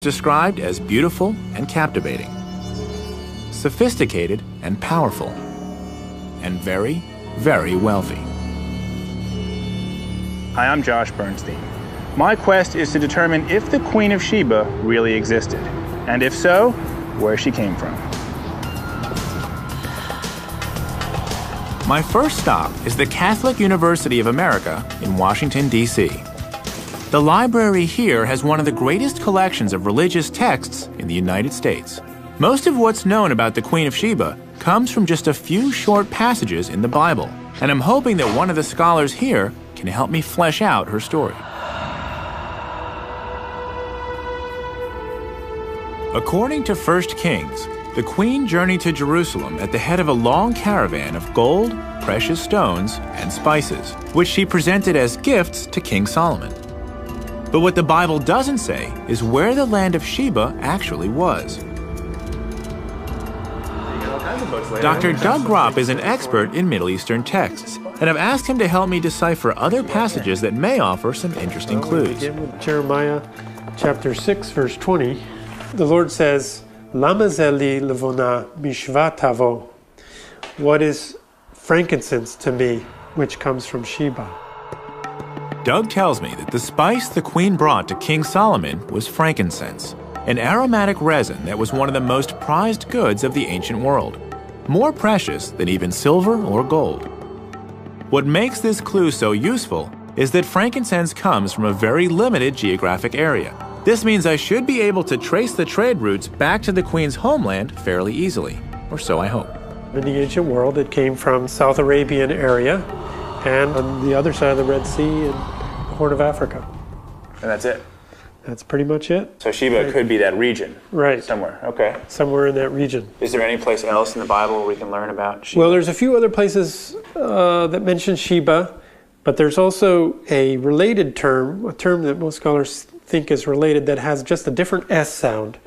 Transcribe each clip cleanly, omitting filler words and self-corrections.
described as beautiful and captivating, sophisticated and powerful, and very, very wealthy. Hi, I'm Josh Bernstein. My quest is to determine if the Queen of Sheba really existed, and if so, where she came from. My first stop is the Catholic University of America in Washington, D.C. The library here has one of the greatest collections of religious texts in the United States. Most of what's known about the Queen of Sheba comes from just a few short passages in the Bible, and I'm hoping that one of the scholars here can help me flesh out her story. According to 1 Kings, the queen journeyed to Jerusalem at the head of a long caravan of gold, precious stones, and spices, which she presented as gifts to King Solomon. But what the Bible doesn't say is where the land of Sheba actually was. Dr. Doug Gropp is an expert in Middle Eastern texts, and I've asked him to help me decipher other passages that may offer some interesting clues. Begin with Jeremiah chapter 6, verse 20. The Lord says, Lama zeli levona mishva tavo. What is frankincense to me, which comes from Sheba? Doug tells me that the spice the queen brought to King Solomon was frankincense, an aromatic resin that was one of the most prized goods of the ancient world, more precious than even silver or gold. What makes this clue so useful is that frankincense comes from a very limited geographic area. This means I should be able to trace the trade routes back to the queen's homeland fairly easily, or so I hope. In the ancient world, it came from South Arabian area and on the other side of the Red Sea and the Horn of Africa. And that's it? That's pretty much it. So Sheba could be that region? Right. Somewhere, okay. Somewhere in that region. Is there any place else in the Bible where we can learn about Sheba? Well, there's a few other places that mention Sheba, but there's also a related term, a term that most scholars think is related that has just a different S sound,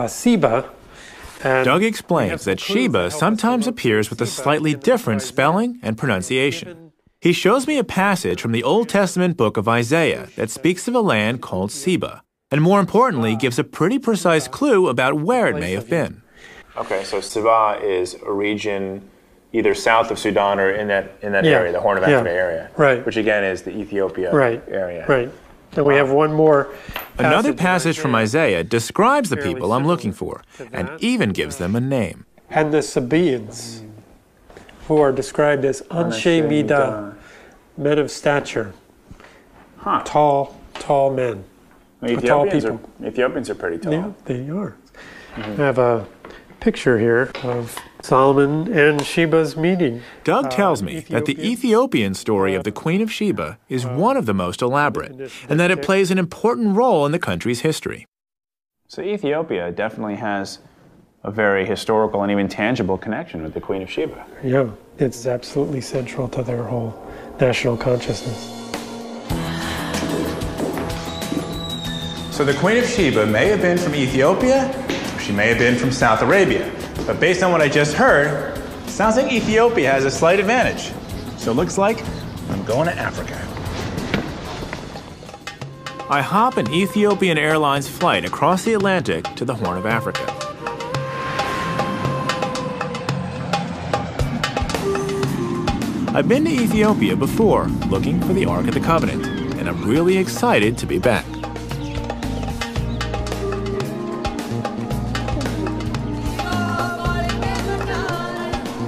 Saba. Doug explains that Sheba sometimes appears with a slightly different spelling and pronunciation. He shows me a passage from the Old Testament book of Isaiah that speaks of a land called Seba, and more importantly, gives a pretty precise clue about where it may have been. Okay, so Saba is a region either south of Sudan or in that area, the Horn of Africa area, right. Which again is the Ethiopia area. Right. And we have one more. Another passage from Isaiah describes the people I'm looking for, and even gives them a name. And the Sabaeans, who are described as Anshe Midah, men of stature, tall men, tall people. Ethiopians are pretty tall. Yeah, they are. I have a picture here of Solomon and Sheba's meeting. Doug tells me that the Ethiopian story of the Queen of Sheba is one of the most elaborate, and that it plays an important role in the country's history. So Ethiopia definitely has a very historical and even tangible connection with the Queen of Sheba. Yeah, it's absolutely central to their whole national consciousness. So the Queen of Sheba may have been from Ethiopia, or she may have been from South Arabia. But based on what I just heard, it sounds like Ethiopia has a slight advantage. So it looks like I'm going to Africa. I hop an Ethiopian Airlines flight across the Atlantic to the Horn of Africa. I've been to Ethiopia before, looking for the Ark of the Covenant, and I'm really excited to be back.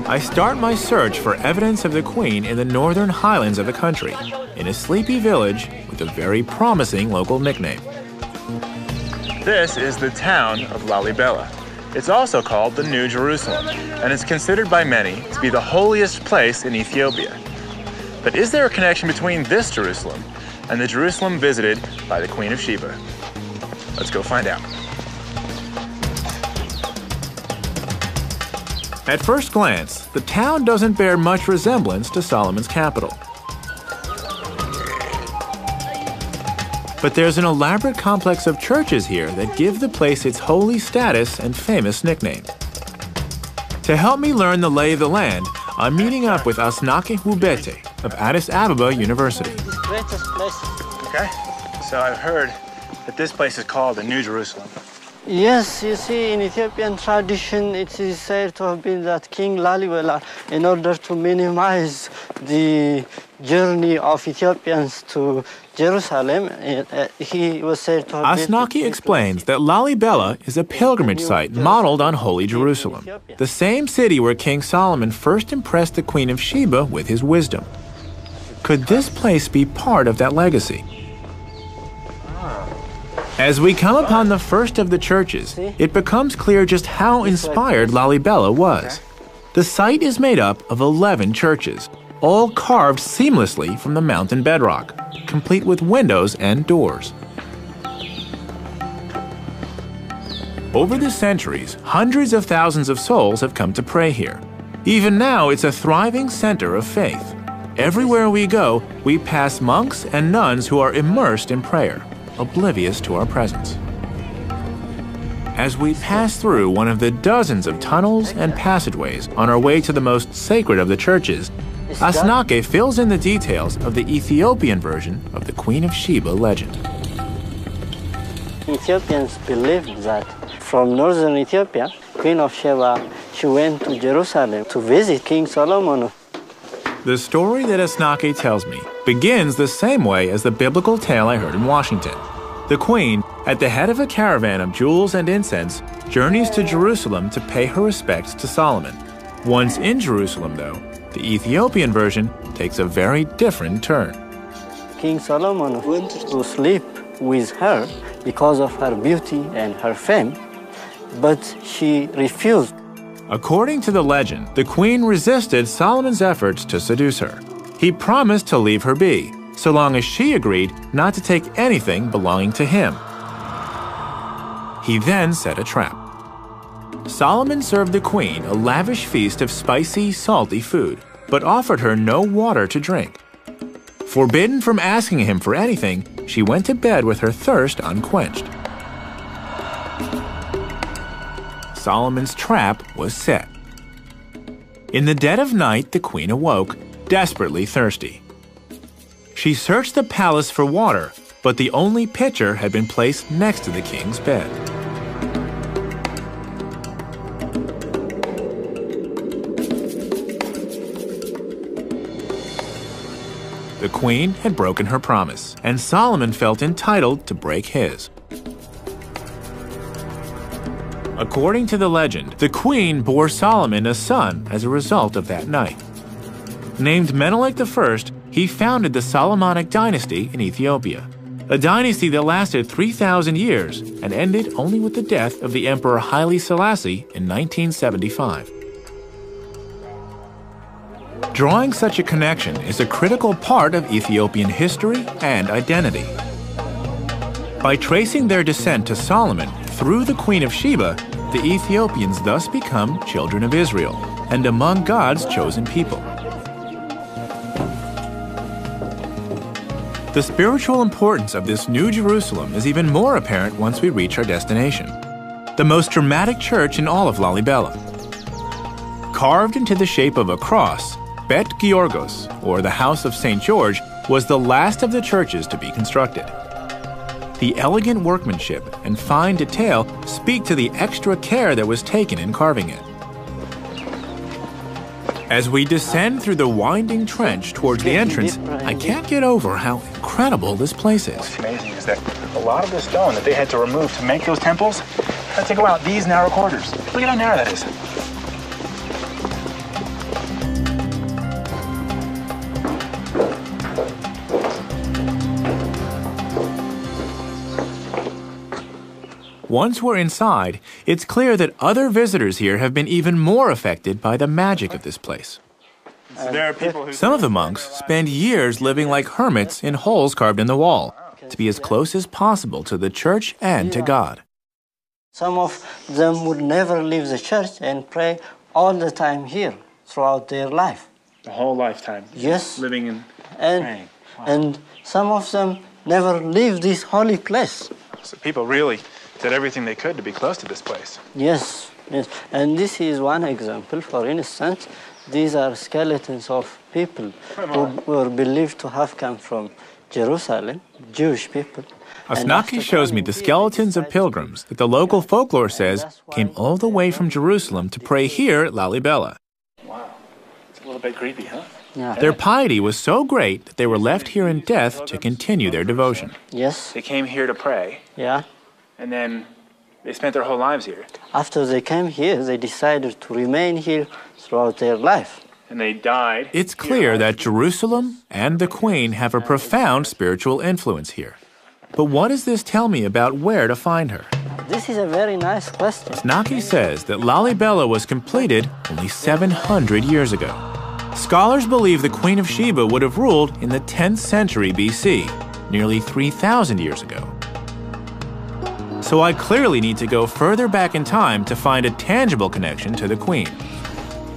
I start my search for evidence of the Queen in the northern highlands of the country, in a sleepy village with a very promising local nickname. This is the town of Lalibela. It's also called the New Jerusalem, and is considered by many to be the holiest place in Ethiopia. But is there a connection between this Jerusalem and the Jerusalem visited by the Queen of Sheba? Let's go find out. At first glance, the town doesn't bear much resemblance to Solomon's capital. But there's an elaborate complex of churches here that give the place its holy status and famous nickname. To help me learn the lay of the land, I'm meeting up with Asnake Hubete of Addis Ababa University. Okay, so I've heard that this place is called the New Jerusalem. Yes, you see, in Ethiopian tradition, it is said to have been that King Lalibela, in order to minimize the journey of Ethiopians to Jerusalem, he was said to have Asnaki explains that Lalibela is a pilgrimage site modeled on Holy Jerusalem, the same city where King Solomon first impressed the Queen of Sheba with his wisdom. Could this place be part of that legacy? As we come upon the first of the churches, it becomes clear just how inspired Lalibela was. The site is made up of 11 churches, all carved seamlessly from the mountain bedrock, complete with windows and doors. Over the centuries, hundreds of thousands of souls have come to pray here. Even now, it's a thriving center of faith. Everywhere we go, we pass monks and nuns who are immersed in prayer, oblivious to our presence. As we pass through one of the dozens of tunnels and passageways on our way to the most sacred of the churches, Asnake fills in the details of the Ethiopian version of the Queen of Sheba legend. Ethiopians believed that from northern Ethiopia, Queen of Sheba, she went to Jerusalem to visit King Solomon. The story that Asnake tells me begins the same way as the biblical tale I heard in Washington. The queen, at the head of a caravan of jewels and incense, journeys to Jerusalem to pay her respects to Solomon. Once in Jerusalem, though, the Ethiopian version takes a very different turn. King Solomon went to sleep with her because of her beauty and her fame, but she refused. According to the legend, the queen resisted Solomon's efforts to seduce her. He promised to leave her be, so long as she agreed not to take anything belonging to him. He then set a trap. Solomon served the queen a lavish feast of spicy, salty food, but offered her no water to drink. Forbidden from asking him for anything, she went to bed with her thirst unquenched. Solomon's trap was set. In the dead of night, the queen awoke, desperately thirsty. She searched the palace for water, but the only pitcher had been placed next to the king's bed. The queen had broken her promise, and Solomon felt entitled to break his. According to the legend, the queen bore Solomon a son as a result of that night. Named Menelik I, he founded the Solomonic dynasty in Ethiopia, a dynasty that lasted 3,000 years and ended only with the death of the Emperor Haile Selassie in 1975. Drawing such a connection is a critical part of Ethiopian history and identity. By tracing their descent to Solomon through the Queen of Sheba, the Ethiopians thus become children of Israel and among God's chosen people. The spiritual importance of this New Jerusalem is even more apparent once we reach our destination, the most dramatic church in all of Lalibela. Carved into the shape of a cross, Bet Georgos, or the House of St. George, was the last of the churches to be constructed. The elegant workmanship and fine detail speak to the extra care that was taken in carving it. As we descend through the winding trench towards the entrance, I can't get over how incredible this place is. What's amazing is that a lot of the stone that they had to remove to make those temples had to go out these narrow corridors. Look at how narrow that is. Once we're inside, it's clear that other visitors here have been even more affected by the magic of this place. So there are people who... Some of the monks spend years living like hermits in holes carved in the wall, to be as close as possible to the church and to God. Some of them would never leave the church and pray all the time here throughout their life. The whole lifetime. Yes. Living and praying. Wow. And some of them never leave this holy place. So people really did everything they could to be close to this place. Yes, yes. And this is one example. For instance, these are skeletons of people who were believed to have come from Jerusalem, Jewish people. Asnaki shows me the skeletons of pilgrims that the local folklore says came all the way from Jerusalem to pray here at Lalibela. Wow. It's a little bit creepy, huh? Yeah. Their piety was so great that they were left here in death to continue their devotion. Yes. They came here to pray, Yeah. and then they spent their whole lives here. After they came here, they decided to remain here throughout their life. And they died. It's clear that Jerusalem and the Queen have a profound spiritual influence here. But what does this tell me about where to find her? This is a very nice question. Naki says that Lalibela was completed only 700 years ago. Scholars believe the Queen of Sheba would have ruled in the 10th century BC, nearly 3,000 years ago. So I clearly need to go further back in time to find a tangible connection to the Queen.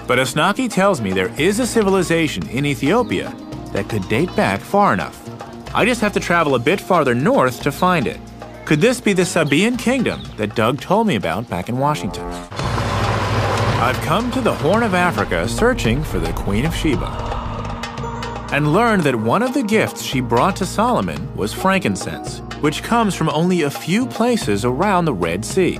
But Asnaki tells me there is a civilization in Ethiopia that could date back far enough. I just have to travel a bit farther north to find it. Could this be the Sabaean kingdom that Doug told me about back in Washington? I've come to the Horn of Africa searching for the Queen of Sheba and learned that one of the gifts she brought to Solomon was frankincense, which comes from only a few places around the Red Sea.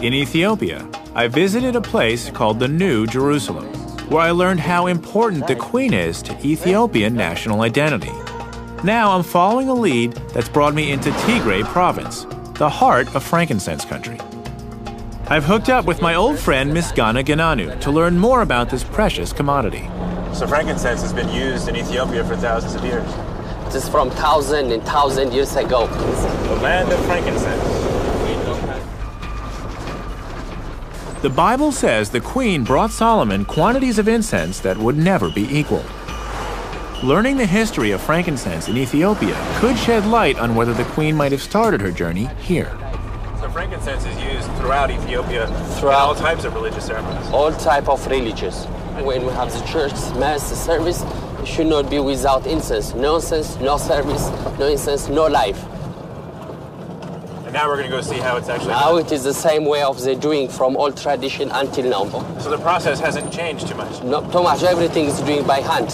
In Ethiopia, I visited a place called the New Jerusalem, where I learned how important the Queen is to Ethiopian national identity. Now I'm following a lead that's brought me into Tigray province, the heart of frankincense country. I've hooked up with my old friend Misgana Gananu to learn more about this precious commodity. So frankincense has been used in Ethiopia for thousands of years. This is from 1,000 years ago. The land of frankincense. The Bible says the Queen brought Solomon quantities of incense that would never be equaled. Learning the history of frankincense in Ethiopia could shed light on whether the Queen might have started her journey here. So frankincense is used throughout Ethiopia for Throughout. all types of religious ceremonies. All type of religious. When we have the church mass service, it should not be without incense. No incense, no service, no incense, no life. And now we're going to go see how it's actually Now done. it is the same way of the doing from old tradition until now. So the process hasn't changed too much. Not too much. Everything is doing by hand.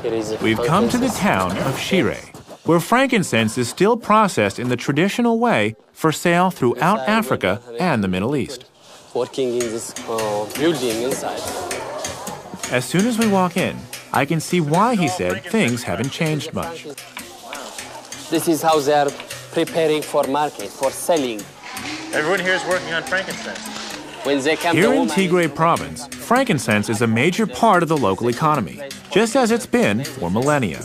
Here is We've come to the town of Shire, where frankincense is still processed in the traditional way for sale throughout Africa and the Middle East. Working in this building inside. As soon as we walk in, I can see why he said things haven't changed much. This is how they are preparing for market, for selling. Everyone here is working on frankincense. When they come Here the in woman- Tigray province, frankincense is a major part of the local economy, just as it's been for millennia.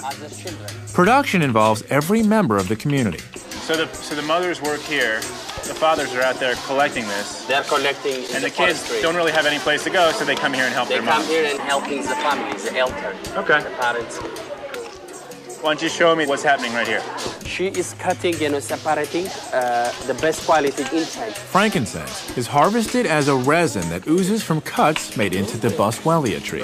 Production involves every member of the community. So the mothers work here, the fathers are out there collecting this, They are collecting in and the kids forestry. don't really have any place to go, so they come here and help They their come moms. here and helping the family, the elder, Okay. the parents. Why don't you show me what's happening right here? She is cutting, separating the best quality inside. Frankincense is harvested as a resin that oozes from cuts made into the boswellia tree.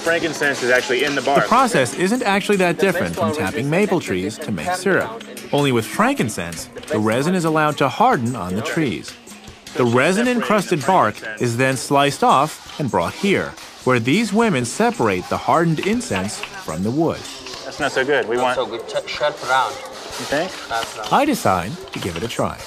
Frankincense is actually in the bark. The process isn't actually that different from tapping maple trees to make syrup. Only with frankincense, the resin is allowed to harden on the trees. The resin-encrusted bark is then sliced off and brought here, where these women separate the hardened incense from the wood. That's not so good. We want. So good, sharp round. You think? I decide to give it a try.